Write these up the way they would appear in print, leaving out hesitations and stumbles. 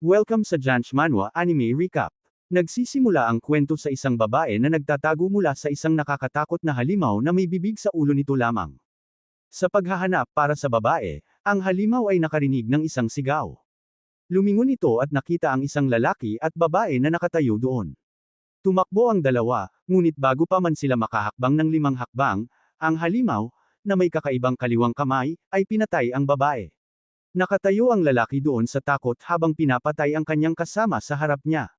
Welcome sa Janch Manhwa Anime Recap. Nagsisimula ang kwento sa isang babae na nagtatago mula sa isang nakakatakot na halimaw na may bibig sa ulo nito lamang. Sa paghahanap para sa babae, ang halimaw ay nakarinig ng isang sigaw. Lumingon ito at nakita ang isang lalaki at babae na nakatayo doon. Tumakbo ang dalawa, ngunit bago pa man sila makahakbang ng 5 hakbang, ang halimaw, na may kakaibang kaliwang kamay, ay pinatay ang babae. Nakatayo ang lalaki doon sa takot habang pinapatay ang kanyang kasama sa harap niya.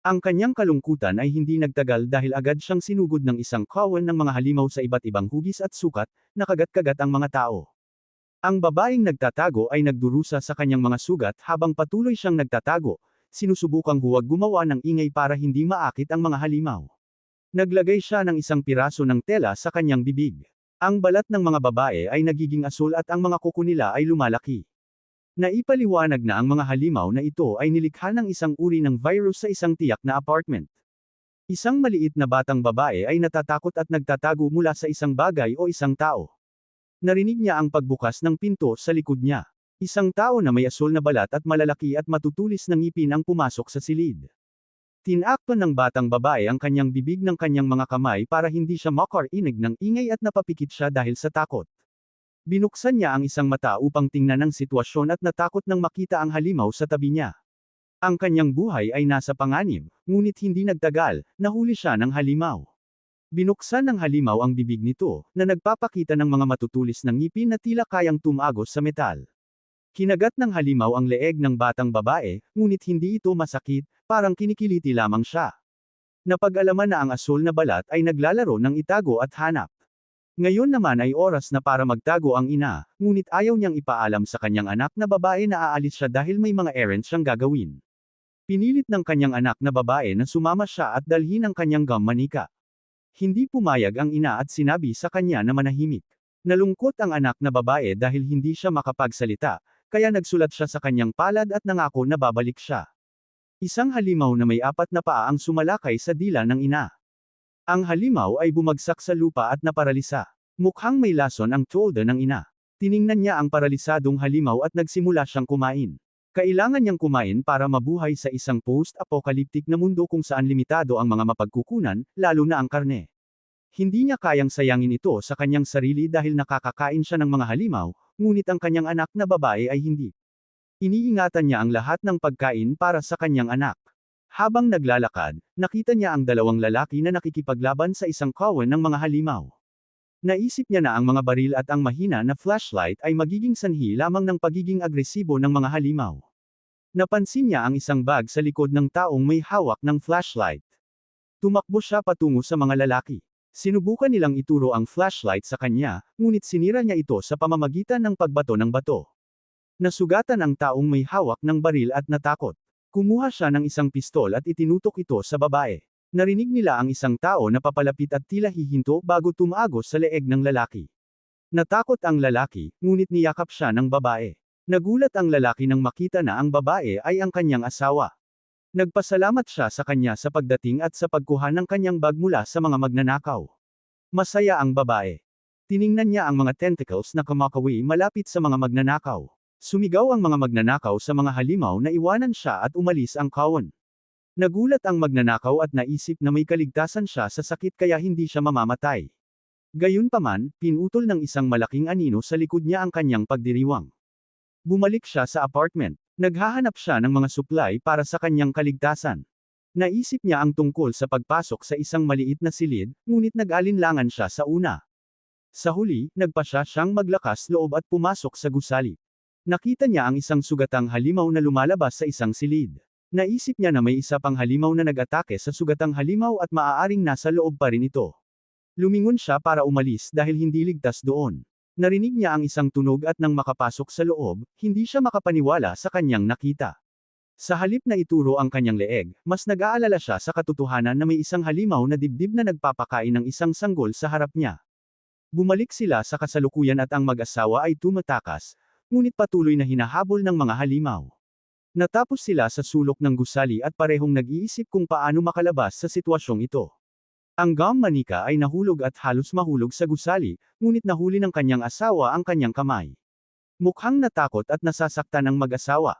Ang kanyang kalungkutan ay hindi nagtagal dahil agad siyang sinugod ng isang kawan ng mga halimaw sa iba't ibang hugis at sukat, nakagat-kagat ang mga tao. Ang babaeng nagtatago ay nagdurusa sa kanyang mga sugat habang patuloy siyang nagtatago, sinusubukang huwag gumawa ng ingay para hindi maakit ang mga halimaw. Naglagay siya ng isang piraso ng tela sa kanyang bibig. Ang balat ng mga babae ay nagiging asul at ang mga kuko nila ay lumalaki. Naipaliwanag na ang mga halimaw na ito ay nilikha ng isang uri ng virus sa isang tiyak na apartment. Isang maliit na batang babae ay natatakot at nagtatago mula sa isang bagay o isang tao. Narinig niya ang pagbukas ng pinto sa likod niya. Isang tao na may asul na balat at malalaki at matutulis na ngipin ang pumasok sa silid. Tinakpan ng batang babae ang kanyang bibig ng kanyang mga kamay para hindi siya makarinig ng ingay at napapikit siya dahil sa takot. Binuksan niya ang isang mata upang tingnan ang sitwasyon at natakot nang makita ang halimaw sa tabi niya. Ang kanyang buhay ay nasa panganib, ngunit hindi nagtagal, nahuli siya ng halimaw. Binuksan ng halimaw ang bibig nito, na nagpapakita ng mga matutulis na ngipin na tila kayang tumagos sa metal. Kinagat ng halimaw ang leeg ng batang babae, ngunit hindi ito masakit, parang kinikiliti lamang siya. Napag-alaman na ang asul na balat ay naglalaro ng itago at hanap. Ngayon naman ay oras na para magtago ang ina, ngunit ayaw niyang ipaalam sa kanyang anak na babae na aalis siya dahil may mga errands siyang gagawin. Pinilit ng kanyang anak na babae na sumama siya at dalhin ang kanyang gum manika. Hindi pumayag ang ina at sinabi sa kanya na manahimik. Nalungkot ang anak na babae dahil hindi siya makapagsalita, kaya nagsulat siya sa kanyang palad at nangako na babalik siya. Isang halimaw na may 4 na paa ang sumalakay sa dila ng ina. Ang halimaw ay bumagsak sa lupa at naparalisa. Mukhang may lason ang tolda ng ina. Tiningnan niya ang paralisadong halimaw at nagsimula siyang kumain. Kailangan niyang kumain para mabuhay sa isang post-apocalyptic na mundo kung saan limitado ang mga mapagkukunan, lalo na ang karne. Hindi niya kayang sayangin ito sa kanyang sarili dahil nakakakain siya ng mga halimaw, ngunit ang kanyang anak na babae ay hindi. Iniingatan niya ang lahat ng pagkain para sa kanyang anak. Habang naglalakad, nakita niya ang 2 lalaki na nakikipaglaban sa isang kawan ng mga halimaw. Naisip niya na ang mga baril at ang mahina na flashlight ay magiging sanhi lamang ng pagiging agresibo ng mga halimaw. Napansin niya ang isang bag sa likod ng taong may hawak ng flashlight. Tumakbo siya patungo sa mga lalaki. Sinubukan nilang ituro ang flashlight sa kanya, ngunit sinira niya ito sa pamamagitan ng pagbato ng bato. Nasugatan ang taong may hawak ng baril at natakot. Kumuha siya ng isang pistol at itinutok ito sa babae. Narinig nila ang isang tao na papalapit at tila hihinto bago tumagos sa leeg ng lalaki. Natakot ang lalaki, ngunit niyakap siya ng babae. Nagulat ang lalaki nang makita na ang babae ay ang kanyang asawa. Nagpasalamat siya sa kanya sa pagdating at sa pagkuha ng kanyang bag mula sa mga magnanakaw. Masaya ang babae. Tiningnan niya ang mga tentacles na kumakawi malapit sa mga magnanakaw. Sumigaw ang mga magnanakaw sa mga halimaw na iwanan siya at umalis ang kawan. Nagulat ang magnanakaw at naisip na may kaligtasan siya sa sakit kaya hindi siya mamamatay. Gayunpaman, pinutol ng isang malaking anino sa likod niya ang kanyang pagdiriwang. Bumalik siya sa apartment. Naghahanap siya ng mga supply para sa kanyang kaligtasan. Naisip niya ang tungkol sa pagpasok sa isang maliit na silid, ngunit nag-alinlangan siya sa una. Sa huli, nagpasya siyang maglakas loob at pumasok sa gusali. Nakita niya ang isang sugatang halimaw na lumalabas sa isang silid. Naisip niya na may isa pang halimaw na nag-atake sa sugatang halimaw at maaaring nasa loob pa rin ito. Lumingon siya para umalis dahil hindi ligtas doon. Narinig niya ang isang tunog at nang makapasok sa loob, hindi siya makapaniwala sa kanyang nakita. Sa halip na ituro ang kanyang leeg, mas nag-aalala siya sa katotohanan na may isang halimaw na dibdib na nagpapakain ng isang sanggol sa harap niya. Bumalik sila sa kasalukuyan at ang mag-asawa ay tumatakas, ngunit patuloy na hinahabol ng mga halimaw. Natapos sila sa sulok ng gusali at parehong nag-iisip kung paano makalabas sa sitwasyong ito. Ang gum manika ay nahulog at halos mahulog sa gusali, ngunit nahuli ng kanyang asawa ang kanyang kamay. Mukhang natakot at nasasaktan ang mag-asawa.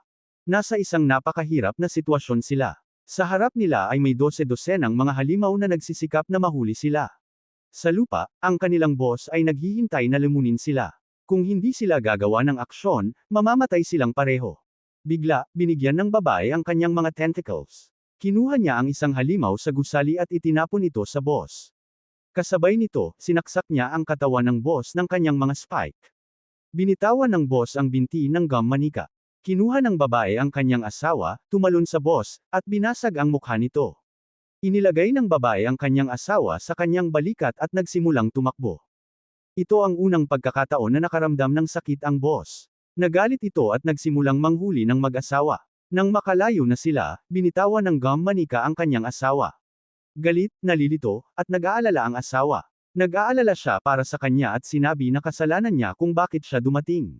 Nasa isang napakahirap na sitwasyon sila. Sa harap nila ay may 12-dosenang mga halimaw na nagsisikap na mahuli sila. Sa lupa, ang kanilang boss ay naghihintay na lumunin sila. Kung hindi sila gagawa ng aksyon, mamamatay silang pareho. Bigla, binigyan ng babae ang kanyang mga tentacles. Kinuha niya ang isang halimaw sa gusali at itinapon ito sa boss. Kasabay nito, sinaksak niya ang katawan ng boss ng kanyang mga spike. Binitawan ng boss ang binti ng gum manika. Kinuha ng babae ang kanyang asawa, tumalon sa boss, at binasag ang mukha nito. Inilagay ng babae ang kanyang asawa sa kanyang balikat at nagsimulang tumakbo. Ito ang unang pagkakataon na nakaramdam ng sakit ang boss. Nagalit ito at nagsimulang manghuli ng mag-asawa. Nang makalayo na sila, binitawan ng gum manika ang kanyang asawa. Galit, nalilito, at nag-aalala ang asawa. Nag-aalala siya para sa kanya at sinabi na kasalanan niya kung bakit siya dumating.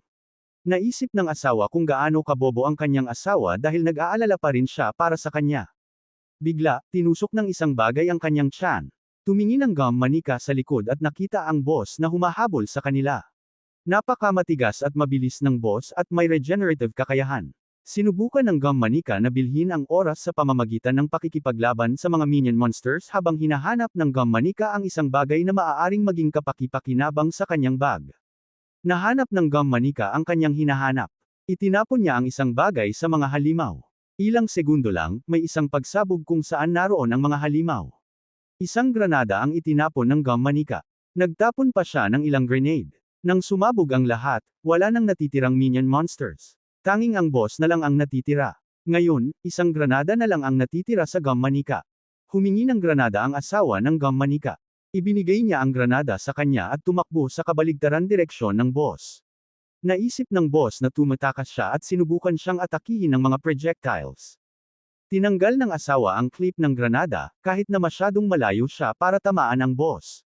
Naisip ng asawa kung gaano kabobo ang kanyang asawa dahil nag-aalala pa rin siya para sa kanya. Bigla, tinusok ng isang bagay ang kanyang tiyan. Tumingin ang gum manika sa likod at nakita ang boss na humahabol sa kanila. Napakamatigas at mabilis ng boss at may regenerative kakayahan. Sinubukan ng gum manika na bilhin ang oras sa pamamagitan ng pakikipaglaban sa mga minion monsters habang hinahanap ng gum manika ang isang bagay na maaaring maging kapaki-pakinabang sa kanyang bag. Nahanap ng gum manika ang kanyang hinahanap. Itinapon niya ang isang bagay sa mga halimaw. Ilang segundo lang, may isang pagsabog kung saan naroon ang mga halimaw. Isang granada ang itinapon ng gum manika. Nagtapon pa siya ng ilang grenade. Nang sumabog ang lahat, wala nang natitirang minion monsters. Tanging ang boss na lang ang natitira. Ngayon, isang granada na lang ang natitira sa gum manika. Humingi ng granada ang asawa ng gum manika. Ibinigay niya ang granada sa kanya at tumakbo sa kabaligtaran direksyon ng boss. Naisip ng boss na tumatakas siya at sinubukan siyang atakihin ng mga projectiles. Tinanggal ng asawa ang clip ng granada, kahit na masyadong malayo siya para tamaan ang boss.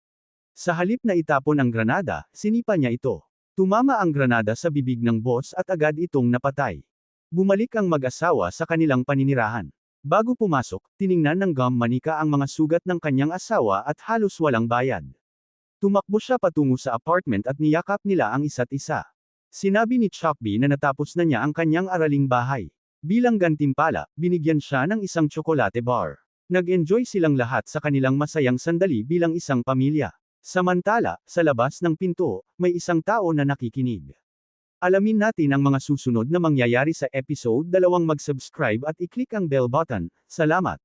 Sa halip na itapon ang granada, sinipa niya ito. Tumama ang granada sa bibig ng boss at agad itong napatay. Bumalik ang mag-asawa sa kanilang paninirahan. Bago pumasok, tiningnan ng gum manika ang mga sugat ng kanyang asawa at halos walang bayad. Tumakbo siya patungo sa apartment at niyakap nila ang isa't isa. Sinabi ni Chokbi na natapos na niya ang kanyang araling bahay. Bilang gantimpala, binigyan siya ng isang tsokolate bar. Nag-enjoy silang lahat sa kanilang masayang sandali bilang isang pamilya. Samantala, sa labas ng pinto, may isang tao na nakikinig. Alamin natin ang mga susunod na mangyayari sa episode 2. Mag-subscribe at i-click ang bell button. Salamat!